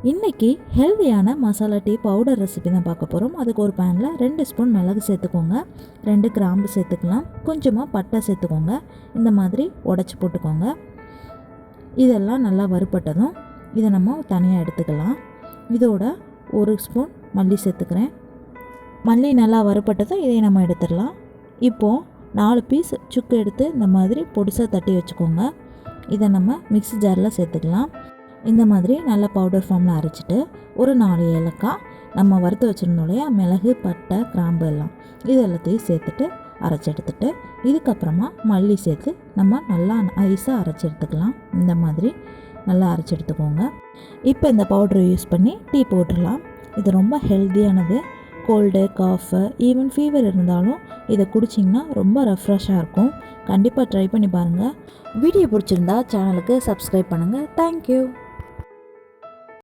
இன்றைக்கி ஹெல்தியான masala tea powder recipe தான் பார்க்க போகிறோம். அதுக்கு ஒரு பேனில் 2 ஸ்பூன் மிளகு சேர்த்துக்கோங்க, 2 கிராம்பு சேர்த்துக்கலாம், கொஞ்சமாக பட்டை சேர்த்துக்கோங்க. இந்த மாதிரி உடச்சி போட்டுக்கோங்க. இதெல்லாம் நல்லா வறுபட்டதும் இதை நம்ம தனியாக எடுத்துக்கலாம். இதோட 1 ஸ்பூன் மல்லி சேர்த்துக்கிறேன். மல்லி நல்லா வறுபட்டதும் இதை நம்ம எடுத்துடலாம். இப்போது 4 பீஸ் சுக்கு எடுத்து இந்த மாதிரி பொடிசாக தட்டி வச்சுக்கோங்க. இதை நம்ம மிக்ஸி ஜாரில் சேர்த்துக்கலாம். இந்த மாதிரி நல்ல பவுடர் ஃபார்மில் அரைச்சிட்டு ஒரு 4 ஏலக்காய், நம்ம வறுத்து வச்சிருந்தோம் இல்லையா மிளகு, பட்டை, கிராம்பு எல்லாம், இது எல்லாத்தையும் சேர்த்துட்டு அரைச்சி எடுத்துட்டு இதுக்கப்புறமா மல்லி சேர்த்து நம்ம நல்லா ஐஸாக அரைச்சி எடுத்துக்கலாம். இந்த மாதிரி நல்லா அரைச்சி எடுத்துக்கோங்க. இப்போ இந்த பவுடரை யூஸ் பண்ணி டீ போட்டுடலாம். இது ரொம்ப ஹெல்த்தியானது. கோல்டு, காஃபு, ஈவன் ஃபீவர் இருந்தாலும் இதை குடிச்சிங்கன்னா ரொம்ப ரெஃப்ரெஷ்ஷாக இருக்கும். கண்டிப்பாக ட்ரை பண்ணி பாருங்கள். வீடியோ பிடிச்சிருந்தா சேனலுக்கு சப்ஸ்கிரைப் பண்ணுங்கள். தேங்க்யூ.